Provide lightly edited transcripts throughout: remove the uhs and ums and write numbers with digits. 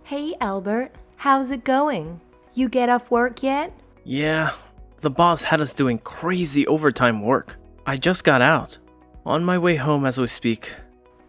Hey Albert, how's it going? You get off work yet? Yeah, the boss had us doing crazy overtime work. I just got out. On my way home as we speak.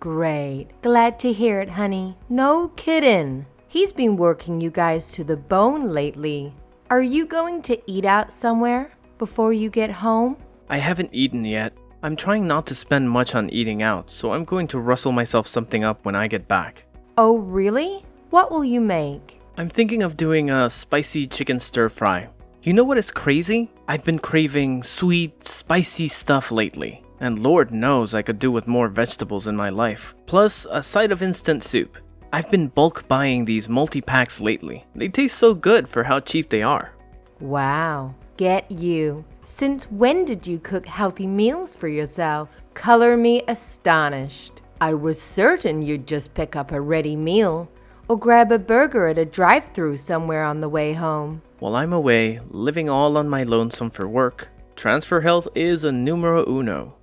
Great. Glad to hear it, honey. No kidding. He's been working you guys to the bone lately. Are you going to eat out somewhere before you get home? I haven't eaten yet. I'm trying not to spend much on eating out, so I'm going to rustle myself something up when I get back. Oh, really? What will you make? I'm thinking of doing a spicy chicken stir fry. You know what is crazy? I've been craving sweet, spicy stuff lately. And Lord knows I could do with more vegetables in my life. Plus, a side of instant soup. I've been bulk buying these multi-packs lately. They taste so good for how cheap they are. Wow, get you. Since when did you cook healthy meals for yourself? Color me astonished. I was certain you'd just pick up a ready meal or grab a burger at a drive-thru somewhere on the way home. While I'm away, living all on my lonesome for work, transfer health is a numero uno.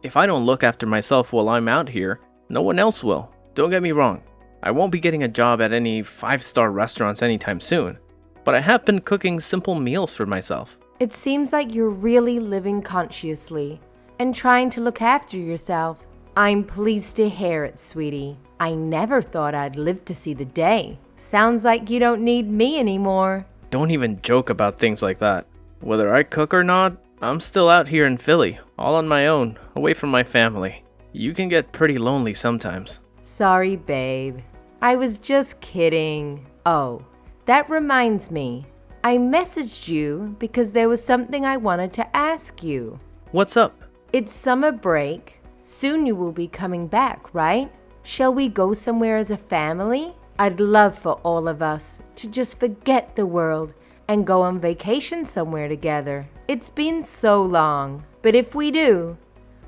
If I don't look after myself while I'm out here, no one else will. Don't get me wrong, I won't be getting a job at any 5-star restaurants anytime soon, but I have been cooking simple meals for myself. It seems like you're really living consciously and trying to look after yourself. I'm pleased to hear it, sweetie. I never thought I'd live to see the day. Sounds like you don't need me anymore. Don't even joke about things like that. Whether I cook or not, I'm still out here in Philly, all on my own, away from my family. You can get pretty lonely sometimes. Sorry, babe. I was just kidding. Oh, that reminds me. I messaged you because there was something I wanted to ask you. What's up? It's summer break. Soon you will be coming back, right? Shall we go somewhere as a family? I'd love for all of us to just forget the world and go on vacation somewhere together. It's been so long, but if we do,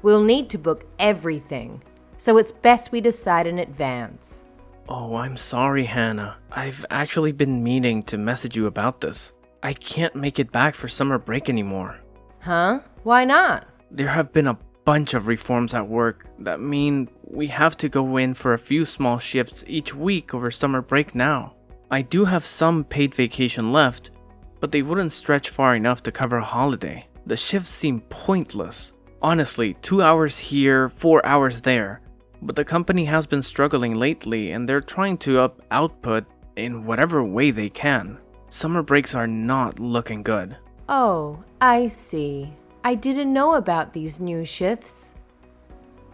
we'll need to book everything, so it's best we decide in advance. Oh, I'm sorry, Hannah. I've actually been meaning to message you about this. I can't make it back for summer break anymore. Huh? Why not? There have been a bunch of reforms at work that mean we have to go in for a few small shifts each week over summer break now. I do have some paid vacation left, but they wouldn't stretch far enough to cover a holiday. The shifts seem pointless. Honestly, 2 hours here, 4 hours there. But the company has been struggling lately and they're trying to up output in whatever way they can. Summer breaks are not looking good. Oh, I see. I didn't know about these new shifts,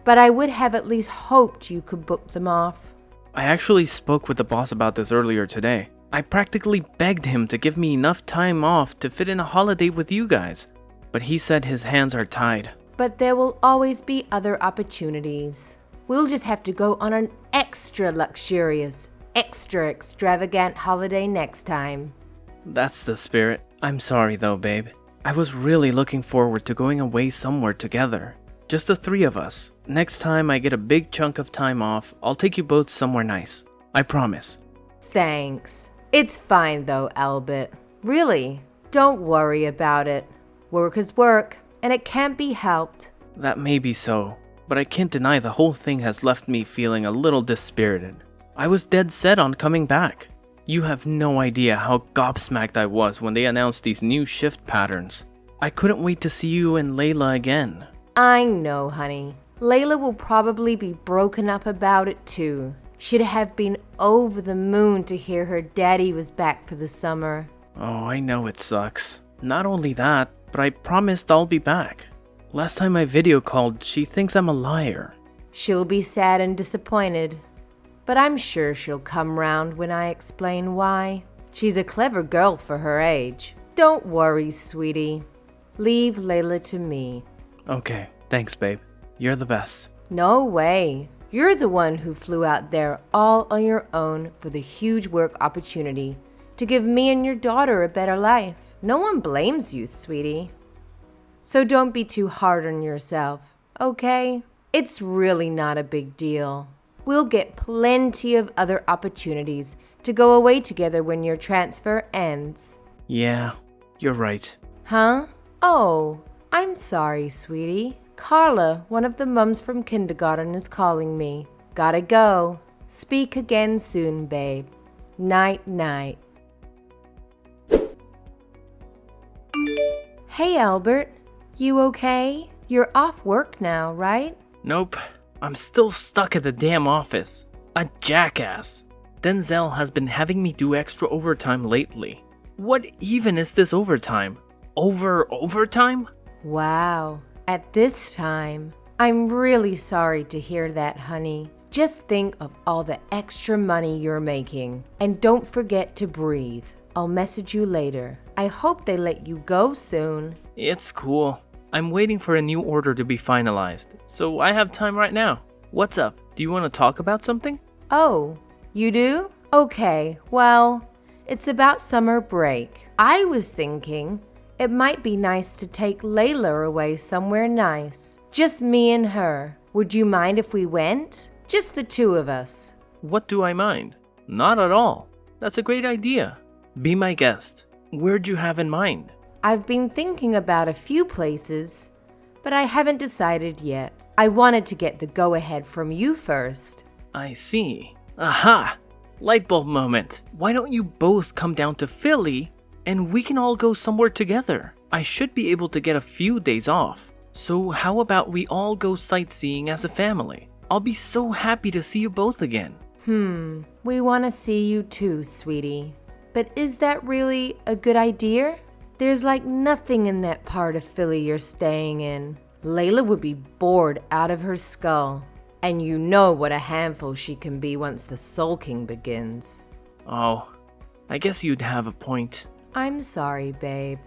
but I would have at least hoped you could book them off. I actually spoke with the boss about this earlier today. I practically begged him to give me enough time off to fit in a holiday with you guys, but he said his hands are tied. But there will always be other opportunities. We'll just have to go on an extra luxurious, extra extravagant holiday next time. That's the spirit. I'm sorry though, babe. I was really looking forward to going away somewhere together. Just the three of us. Next time I get a big chunk of time off, I'll take you both somewhere nice. I promise. Thanks. It's fine though, Albert. Really, don't worry about it. Work is work, and it can't be helped. That may be so, but I can't deny the whole thing has left me feeling a little dispirited. I was dead set on coming back. You have no idea how gobsmacked I was when they announced these new shift patterns. I couldn't wait to see you and Layla again. I know, honey. Layla will probably be broken up about it too. She'd have been over the moon to hear her daddy was back for the summer. Oh, I know it sucks. Not only that, but I promised I'll be back. Last time I video called, she thinks I'm a liar. She'll be sad and disappointed, but I'm sure she'll come round when I explain why. She's a clever girl for her age. Don't worry, sweetie. Leave Layla to me. Okay, thanks, babe. You're the best. No way. You're the one who flew out there all on your own for the huge work opportunity to give me and your daughter a better life. No one blames you, sweetie. So don't be too hard on yourself, okay? It's really not a big deal. We'll get plenty of other opportunities to go away together when your transfer ends. Yeah, you're right. Huh? Oh, I'm sorry, sweetie. Carla, one of the mums from kindergarten, is calling me. Gotta go. Speak again soon, babe. Night, night. Hey, Albert. You okay? You're off work now, right? Nope, I'm still stuck at the damn office. A jackass. Denzel has been having me do extra overtime lately. What even is this overtime? Overtime? Wow. At this time, I'm really sorry to hear that, honey. Just think of all the extra money you're making. And don't forget to breathe. I'll message you later. I hope they let you go soon. It's cool. I'm waiting for a new order to be finalized, so I have time right now. What's up? Do you want to talk about something? Oh, you do? Okay, well, it's about summer break. I was thinking it might be nice to take Layla away somewhere nice. Just me and her. Would you mind if we went? Just the two of us. What do I mind? Not at all. That's a great idea. Be my guest. Where'd you have in mind? I've been thinking about a few places, but I haven't decided yet. I wanted to get the go-ahead from you first. I see. Aha! Light bulb moment. Why don't you both come down to Philly and we can all go somewhere together? I should be able to get a few days off. So how about we all go sightseeing as a family? I'll be so happy to see you both again. We want to see you too, sweetie. But is that really a good idea? There's like nothing in that part of Philly you're staying in. Layla would be bored out of her skull. And you know what a handful she can be once the sulking begins. Oh, I guess you'd have a point. I'm sorry, babe.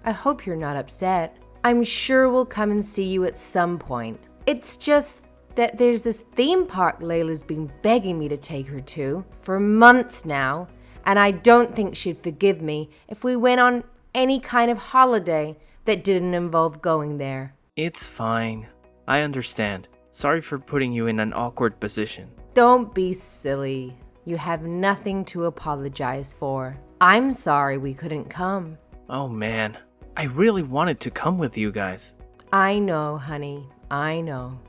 I hope you're not upset. I'm sure we'll come and see you at some point. It's just that there's this theme park Layla's been begging me to take her to for months now, and I don't think she'd forgive me if we went on any kind of holiday that didn't involve going there. It's fine. I understand. Sorry for putting you in an awkward position. Don't be silly. You have nothing to apologize for. I'm sorry we couldn't come. Oh man, I really wanted to come with you guys. I know, honey. I know.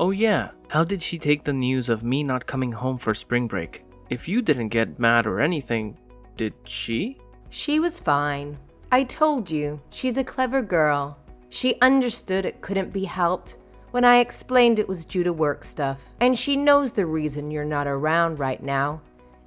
Oh yeah, how did she take the news of me not coming home for spring break? If you didn't get mad or anything, did she? She was fine. I told you, she's a clever girl. She understood it couldn't be helped when I explained it was due to work stuff. And she knows the reason you're not around right now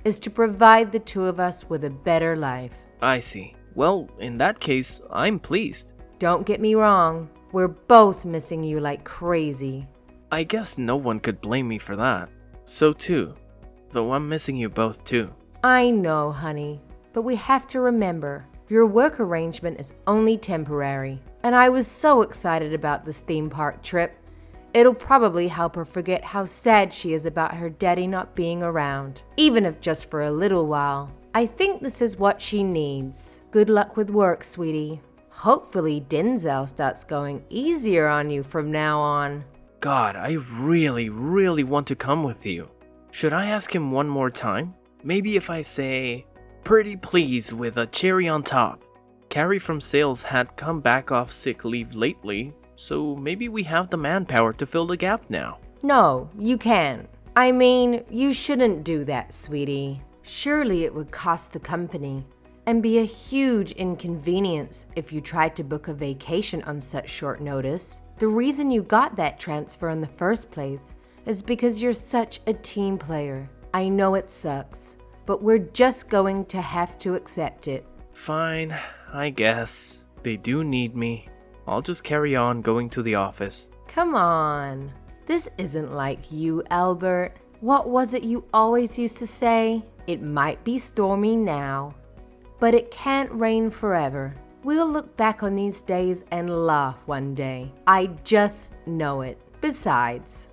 is to provide the two of us with a better life. I see. Well, in that case, I'm pleased. Don't get me wrong. We're both missing you like crazy. I guess no one could blame me for that. So too. Though I'm missing you both too. I know, honey. But we have to remember, your work arrangement is only temporary. And I was so excited about this theme park trip. It'll probably help her forget how sad she is about her daddy not being around, even if just for a little while. I think this is what she needs. Good luck with work, sweetie. Hopefully Denzel starts going easier on you from now on. God, I really want to come with you. Should I ask him one more time? Maybe if I say, "Pretty please" with a cherry on top. Carrie from sales had come back off sick leave lately, so maybe we have the manpower to fill the gap now. No, you can't. I mean, you shouldn't do that, sweetie. Surely it would cost the company and be a huge inconvenience if you tried to book a vacation on such short notice. The reason you got that transfer in the first place is because you're such a team player. I know it sucks, but we're just going to have to accept it. Fine, I guess. They do need me. I'll just carry on going to the office. Come on. This isn't like you, Albert. What was it you always used to say? It might be stormy now, but it can't rain forever. We'll look back on these days and laugh one day. I just know it. Besides,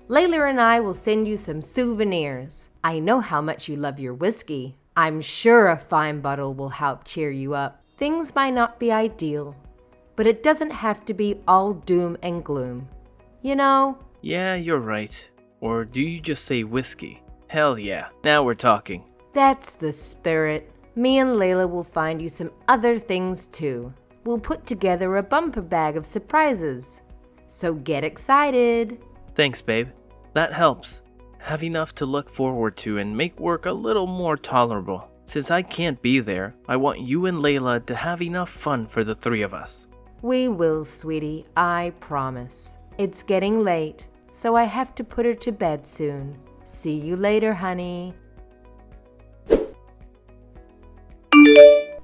Layla and I will send you some souvenirs. I know how much you love your whiskey. I'm sure a fine bottle will help cheer you up. Things might not be ideal, but it doesn't have to be all doom and gloom. You know? Yeah, you're right. Or do you just say whiskey? Hell yeah, now we're talking. That's the spirit. Me and Layla will find you some other things too. We'll put together a bumper bag of surprises. So get excited. Thanks, babe. That helps. have enough to look forward to and make work a little more tolerable. Since I can't be there, I want you and Layla to have enough fun for the three of us. We will, sweetie, I promise. It's getting late, so I have to put her to bed soon. See you later, honey.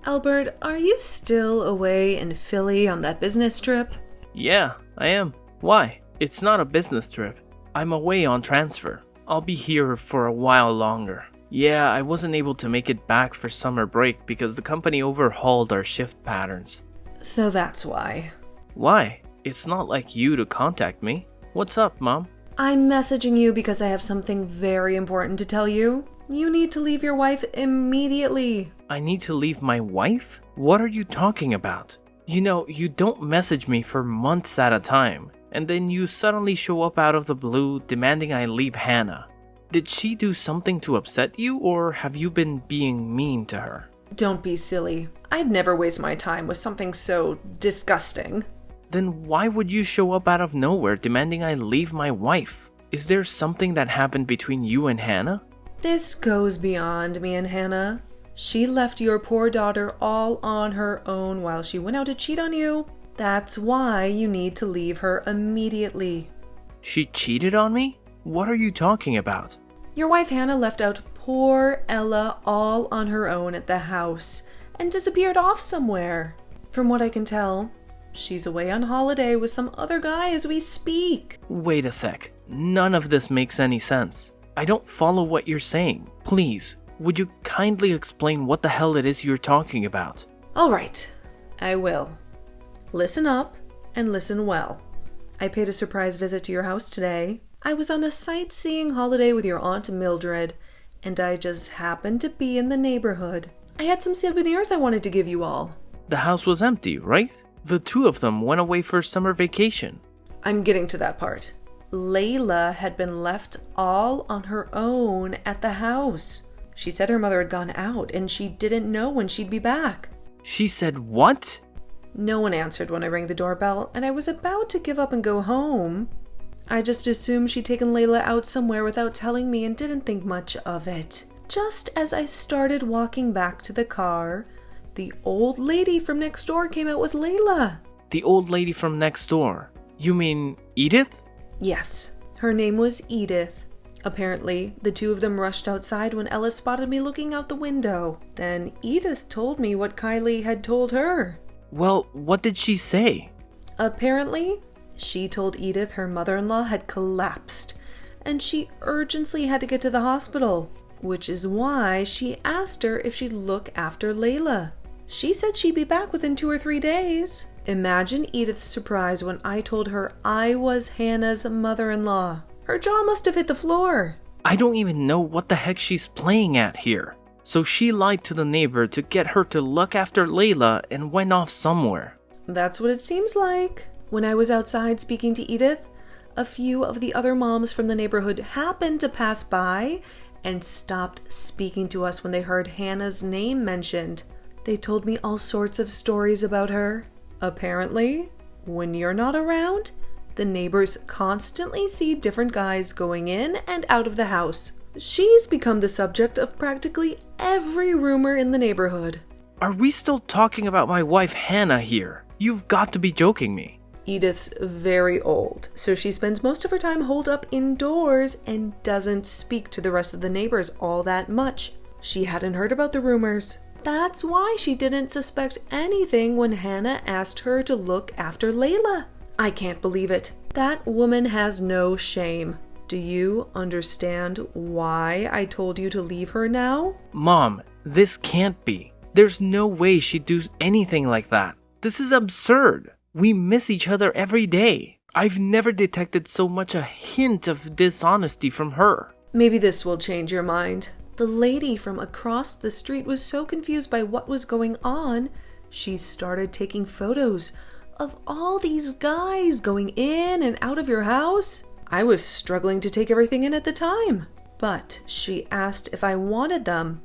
Albert, are you still away in Philly on that business trip? Yeah, I am. Why? It's not a business trip. I'm away on transfer. I'll be here for a while longer. Yeah, I wasn't able to make it back for summer break because the company overhauled our shift patterns. So that's why. Why? It's not like you to contact me. What's up, Mom? I'm messaging you because I have something very important to tell you. You need to leave your wife immediately. I need to leave my wife? What are you talking about? You know, you don't message me for months at a time, and then you suddenly show up out of the blue demanding I leave Hannah. Did she do something to upset you, or have you been being mean to her? Don't be silly. I'd never waste my time with something so disgusting. Then why would you show up out of nowhere demanding I leave my wife? Is there something that happened between you and Hannah? This goes beyond me and Hannah. She left your poor daughter all on her own while she went out to cheat on you. That's why you need to leave her immediately. She cheated on me? What are you talking about? Your wife Hannah left out poor Ella all on her own at the house and disappeared off somewhere. From what I can tell, she's away on holiday with some other guy as we speak. Wait a sec. None of this makes any sense. I don't follow what you're saying. Please, would you kindly explain what the hell it is you're talking about? All right, I will. Listen up and listen well. I paid a surprise visit to your house today. I was on a sightseeing holiday with your Aunt Mildred, and I just happened to be in the neighborhood. I had some souvenirs I wanted to give you all. The house was empty, right? The two of them went away for summer vacation. I'm getting to that part. Layla had been left all on her own at the house. She said her mother had gone out and she didn't know when she'd be back. She said what? No one answered when I rang the doorbell, and I was about to give up and go home. I just assumed she'd taken Layla out somewhere without telling me and didn't think much of it. Just as I started walking back to the car, the old lady from next door came out with Layla. The old lady from next door? You mean Edith? Yes, her name was Edith. Apparently, the two of them rushed outside when Ella spotted me looking out the window. Then Edith told me what Kylie had told her. Well, what did she say? Apparently, she told Edith her mother-in-law had collapsed, and she urgently had to get to the hospital, which is why she asked her if she'd look after Layla. She said she'd be back within 2 or 3 days. Imagine Edith's surprise when I told her I was Hannah's mother-in-law. Her jaw must have hit the floor. I don't even know what the heck she's playing at here. So she lied to the neighbor to get her to look after Layla and went off somewhere. That's what it seems like. When I was outside speaking to Edith, a few of the other moms from the neighborhood happened to pass by and stopped speaking to us when they heard Hannah's name mentioned. They told me all sorts of stories about her. Apparently, when you're not around, the neighbors constantly see different guys going in and out of the house. She's become the subject of practically every rumor in the neighborhood. Are we still talking about my wife Hannah here? You've got to be joking me. Edith's very old, so she spends most of her time holed up indoors and doesn't speak to the rest of the neighbors all that much. She hadn't heard about the rumors. That's why she didn't suspect anything when Hannah asked her to look after Layla. I can't believe it. That woman has no shame. Do you understand why I told you to leave her now? Mom, this can't be. There's no way she'd do anything like that. This is absurd. We miss each other every day. I've never detected so much a hint of dishonesty from her. Maybe this will change your mind. The lady from across the street was so confused by what was going on, she started taking photos of all these guys going in and out of your house. I was struggling to take everything in at the time, but she asked if I wanted them,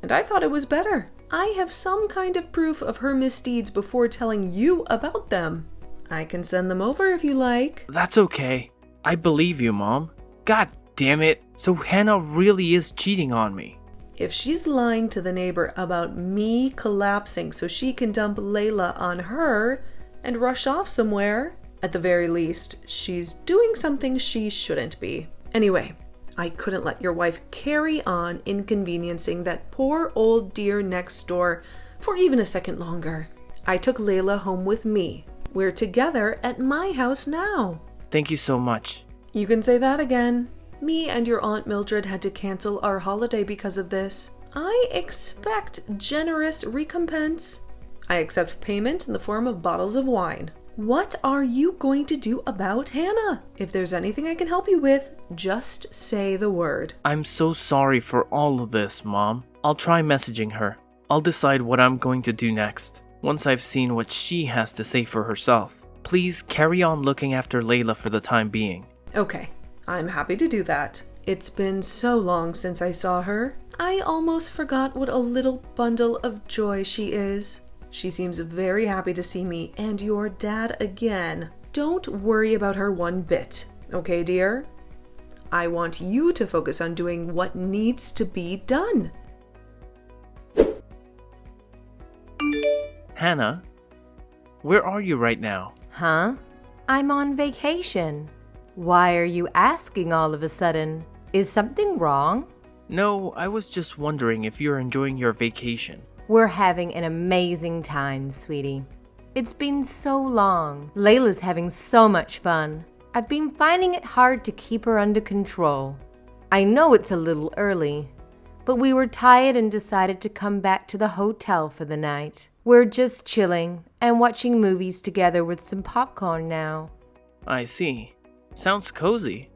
and I thought it was better. I have some kind of proof of her misdeeds before telling you about them. I can send them over if you like. That's okay. I believe you, Mom. God damn it. So Hannah really is cheating on me. If she's lying to the neighbor about me collapsing so she can dump Layla on her and rush off somewhere, at the very least, she's doing something she shouldn't be. Anyway, I couldn't let your wife carry on inconveniencing that poor old dear next door for even a second longer. I took Layla home with me. We're together at my house now. Thank you so much. You can say that again. Me and your Aunt Mildred had to cancel our holiday because of this. I expect generous recompense. I accept payment in the form of bottles of wine. What are you going to do about Hannah? If there's anything I can help you with, just say the word. I'm so sorry for all of this, Mom. I'll try messaging her. I'll decide what I'm going to do next, once I've seen what she has to say for herself. Please carry on looking after Layla for the time being. Okay, I'm happy to do that. It's been so long since I saw her. I almost forgot what a little bundle of joy she is. She seems very happy to see me and your dad again. Don't worry about her one bit, okay, dear? I want you to focus on doing what needs to be done. Hannah, where are you right now? Huh? I'm on vacation. Why are you asking all of a sudden? Is something wrong? No, I was just wondering if you're enjoying your vacation. We're having an amazing time, sweetie. It's been so long. Layla's having so much fun. I've been finding it hard to keep her under control. I know it's a little early, but we were tired and decided to come back to the hotel for the night. We're just chilling and watching movies together with some popcorn now. I see. Sounds cozy.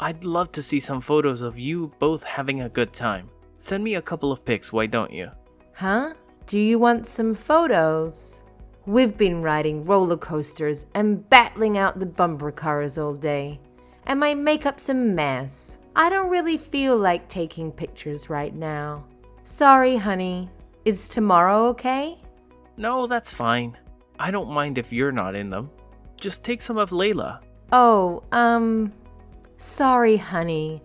I'd love to see some photos of you both having a good time. Send me a couple of pics, why don't you? Huh? Do you want some photos? We've been riding roller coasters and battling out the bumper cars all day, and my makeup's a mess. I don't really feel like taking pictures right now. Sorry, honey. Is tomorrow okay? No, that's fine. I don't mind if you're not in them. Just take some of Layla. Oh, sorry, honey,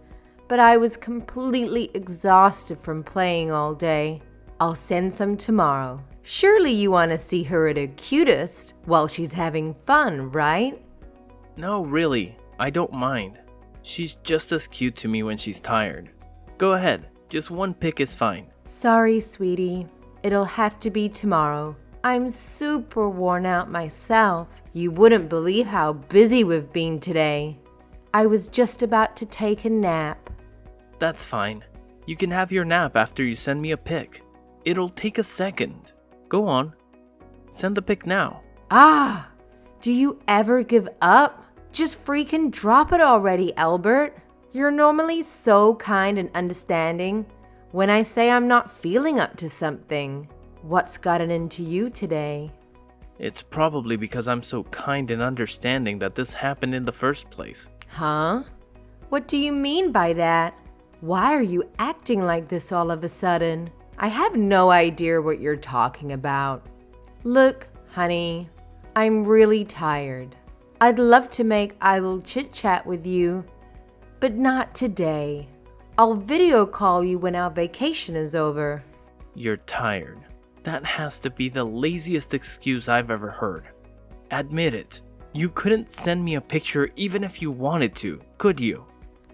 but I was completely exhausted from playing all day. I'll send some tomorrow. Surely you want to see her at her cutest while she's having fun, right? No, really, I don't mind. She's just as cute to me when she's tired. Go ahead, just one pic is fine. Sorry, sweetie. It'll have to be tomorrow. I'm super worn out myself. You wouldn't believe how busy we've been today. I was just about to take a nap. That's fine. You can have your nap after you send me a pic. It'll take a second. Go on. Send the pic now. Ah, do you ever give up? Just freaking drop it already, Albert. You're normally so kind and understanding when I say I'm not feeling up to something. What's gotten into you today? It's probably because I'm so kind and understanding that this happened in the first place. Huh? What do you mean by that? Why are you acting like this all of a sudden? I have no idea what you're talking about. Look, honey, I'm really tired. I'd love to make idle chit-chat with you, but not today. I'll video call you when our vacation is over. You're tired. That has to be the laziest excuse I've ever heard. Admit it. You couldn't send me a picture even if you wanted to, could you?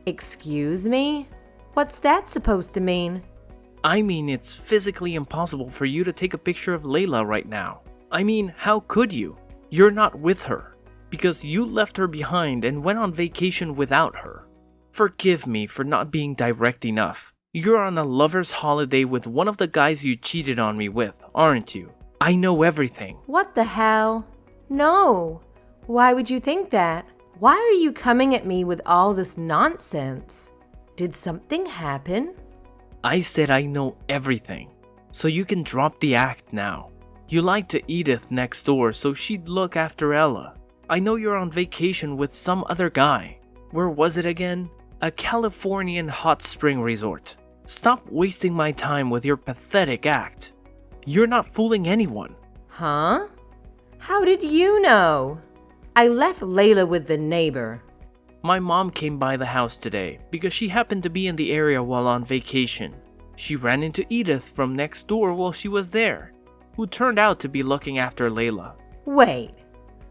Excuse me? What's that supposed to mean? I mean, it's physically impossible for you to take a picture of Layla right now. I mean, how could you? You're not with her, because you left her behind and went on vacation without her. Forgive me for not being direct enough. You're on a lover's holiday with one of the guys you cheated on me with, aren't you? I know everything. What the hell? No. Why would you think that? Why are you coming at me with all this nonsense? Did something happen? I said I know everything, so you can drop the act now. You lied to Edith next door so she'd look after Ella. I know you're on vacation with some other guy. Where was it again? A Californian hot spring resort. Stop wasting my time with your pathetic act. You're not fooling anyone. Huh? How did you know? I left Layla with the neighbor. My mom came by the house today because she happened to be in the area while on vacation. She ran into Edith from next door while she was there, who turned out to be looking after Layla. Wait,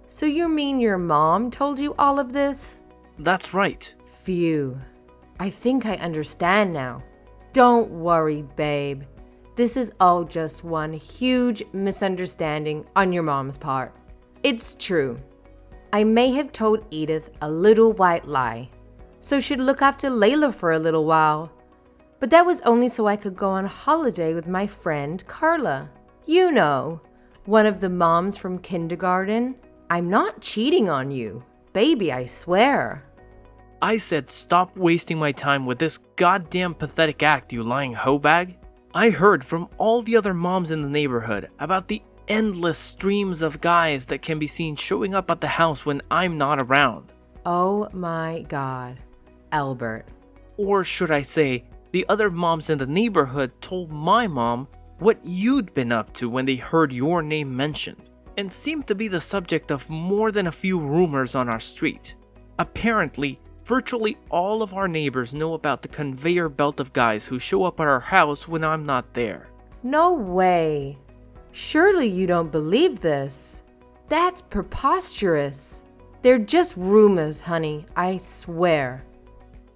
so you mean your mom told you all of this? That's right. Phew, I think I understand now. Don't worry, babe. This is all just one huge misunderstanding on your mom's part. It's true. I may have told Edith a little white lie, so she'd look after Layla for a little while. But that was only so I could go on holiday with my friend Carla. You know, one of the moms from kindergarten. I'm not cheating on you, baby, I swear. I said stop wasting my time with this goddamn pathetic act, you lying hoe bag. I heard from all the other moms in the neighborhood about the endless streams of guys that can be seen showing up at the house when I'm not around. Oh my God, Albert. Or should I say, the other moms in the neighborhood told my mom what you'd been up to when they heard your name mentioned, and seemed to be the subject of more than a few rumors on our street. Apparently, virtually all of our neighbors know about the conveyor belt of guys who show up at our house when I'm not there. No way. Surely you don't believe this. That's preposterous. They're just rumors, honey, I swear.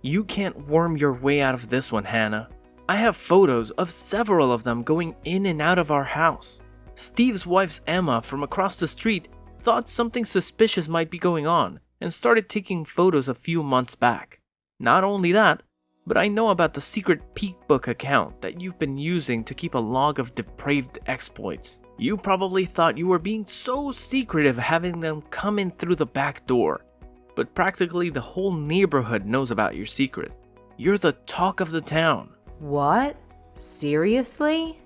You can't worm your way out of this one, Hannah. I have photos of several of them going in and out of our house. Steve's wife's Emma from across the street thought something suspicious might be going on and started taking photos a few months back. Not only that, but I know about the secret Peekbook account that you've been using to keep a log of depraved exploits. You probably thought you were being so secretive having them come in through the back door, but practically the whole neighborhood knows about your secret. You're the talk of the town. What? Seriously?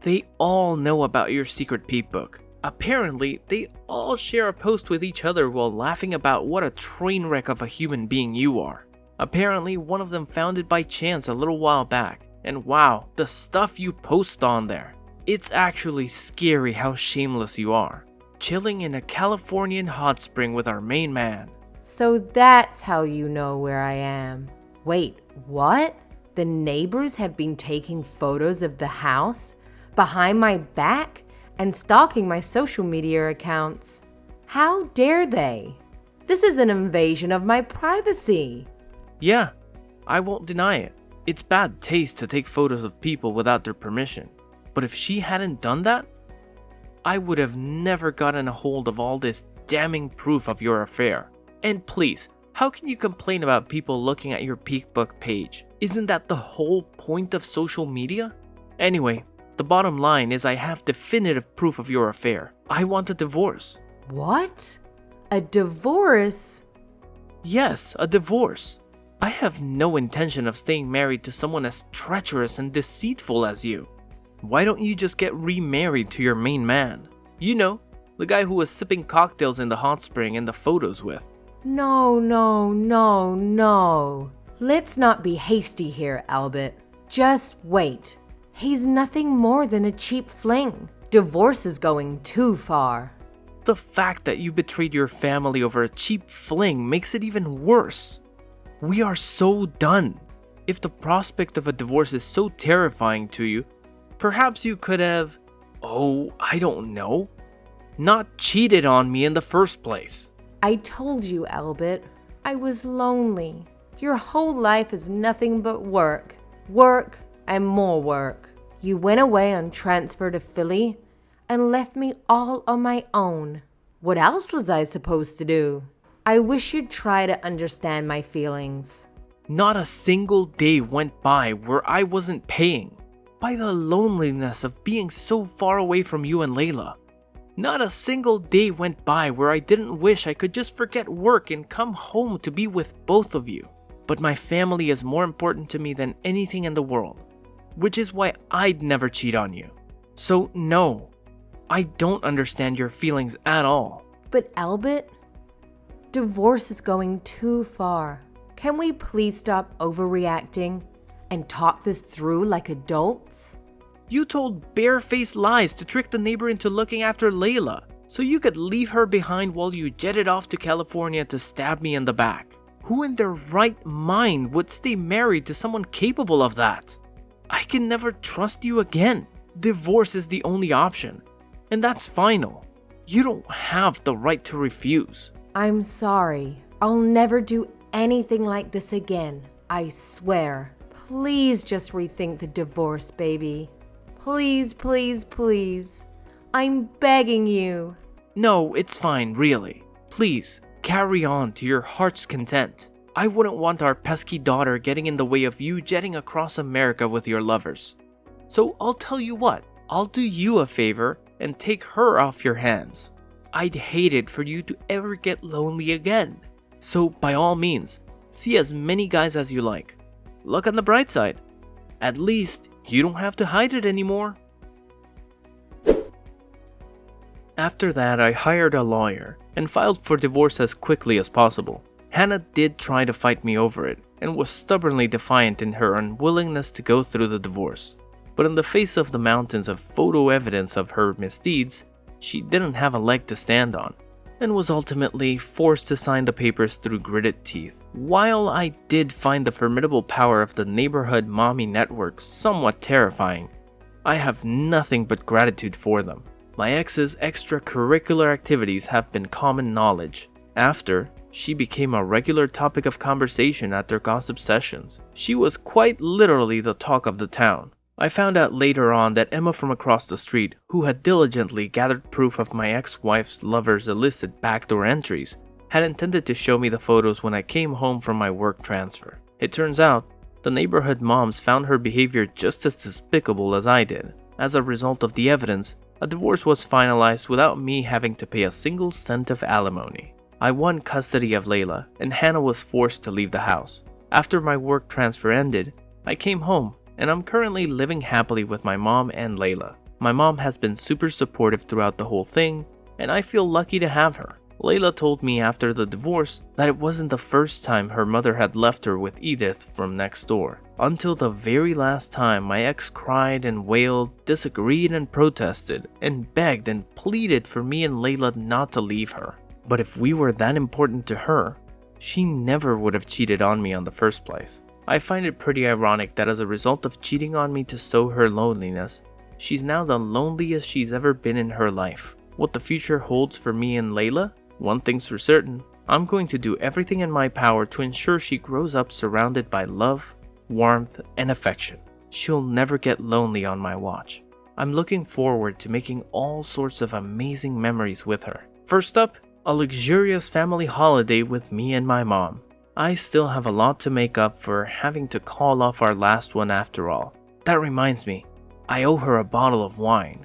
They all know about your secret Peekbook. Apparently, they all share a post with each other while laughing about what a train wreck of a human being you are. Apparently, one of them found it by chance a little while back, and wow, the stuff you post on there. It's actually scary how shameless you are. Chilling in a Californian hot spring with our main man. So that's how you know where I am. Wait, what? The neighbors have been taking photos of the house behind my back and stalking my social media accounts. How dare they? This is an invasion of my privacy. Yeah, I won't deny it. It's bad taste to take photos of people without their permission. But if she hadn't done that, I would have never gotten a hold of all this damning proof of your affair. And please, how can you complain about people looking at your Peekbook page? Isn't that the whole point of social media? Anyway, the bottom line is I have definitive proof of your affair. I want a divorce. What? A divorce? Yes, a divorce. I have no intention of staying married to someone as treacherous and deceitful as you. Why don't you just get remarried to your main man? You know, the guy who was sipping cocktails in the hot spring in the photos with. No. Let's not be hasty here, Albert. Just wait. He's nothing more than a cheap fling. Divorce is going too far. The fact that you betrayed your family over a cheap fling makes it even worse. We are so done. If the prospect of a divorce is so terrifying to you, perhaps you could have, I don't know, not cheated on me in the first place. I told you, Albert, I was lonely. Your whole life is nothing but work. Work and more work. You went away on transfer to Philly and left me all on my own. What else was I supposed to do? I wish you'd try to understand my feelings. Not a single day went by where I wasn't paying by the loneliness of being so far away from you and Layla. Not a single day went by where I didn't wish I could just forget work and come home to be with both of you. But my family is more important to me than anything in the world, which is why I'd never cheat on you. So no, I don't understand your feelings at all. But Albert, divorce is going too far. Can we please stop overreacting and talk this through like adults? You told barefaced lies to trick the neighbor into looking after Layla, so you could leave her behind while you jetted off to California to stab me in the back. Who in their right mind would stay married to someone capable of that? I can never trust you again. Divorce is the only option, and that's final. You don't have the right to refuse. I'm sorry. I'll never do anything like this again. I swear. Please just rethink the divorce, baby. Please, please, please. I'm begging you. No, it's fine, really. Please, carry on to your heart's content. I wouldn't want our pesky daughter getting in the way of you jetting across America with your lovers. So I'll tell you what, I'll do you a favor and take her off your hands. I'd hate it for you to ever get lonely again. So by all means, see as many guys as you like. Look on the bright side. At least you don't have to hide it anymore. After that, I hired a lawyer and filed for divorce as quickly as possible. Hannah did try to fight me over it and was stubbornly defiant in her unwillingness to go through the divorce. But in the face of the mountains of photo evidence of her misdeeds, she didn't have a leg to stand on, and was ultimately forced to sign the papers through gritted teeth. While I did find the formidable power of the neighborhood mommy network somewhat terrifying, I have nothing but gratitude for them. My ex's extracurricular activities have been common knowledge. After, she became a regular topic of conversation at their gossip sessions. She was quite literally the talk of the town. I found out later on that Emma from across the street, who had diligently gathered proof of my ex-wife's lover's illicit backdoor entries, had intended to show me the photos when I came home from my work transfer. It turns out, the neighborhood moms found her behavior just as despicable as I did. As a result of the evidence, a divorce was finalized without me having to pay a single cent of alimony. I won custody of Layla, and Hannah was forced to leave the house. After my work transfer ended, I came home, and I'm currently living happily with my mom and Layla. My mom has been super supportive throughout the whole thing, and I feel lucky to have her. Layla told me after the divorce that it wasn't the first time her mother had left her with Edith from next door. Until the very last time my ex cried and wailed, disagreed and protested, and begged and pleaded for me and Layla not to leave her. But if we were that important to her, she never would have cheated on me in the first place. I find it pretty ironic that as a result of cheating on me to sow her loneliness, she's now the loneliest she's ever been in her life. What the future holds for me and Layla? One thing's for certain, I'm going to do everything in my power to ensure she grows up surrounded by love, warmth, and affection. She'll never get lonely on my watch. I'm looking forward to making all sorts of amazing memories with her. First up, a luxurious family holiday with me and my mom. I still have a lot to make up for having to call off our last one after all. That reminds me, I owe her a bottle of wine.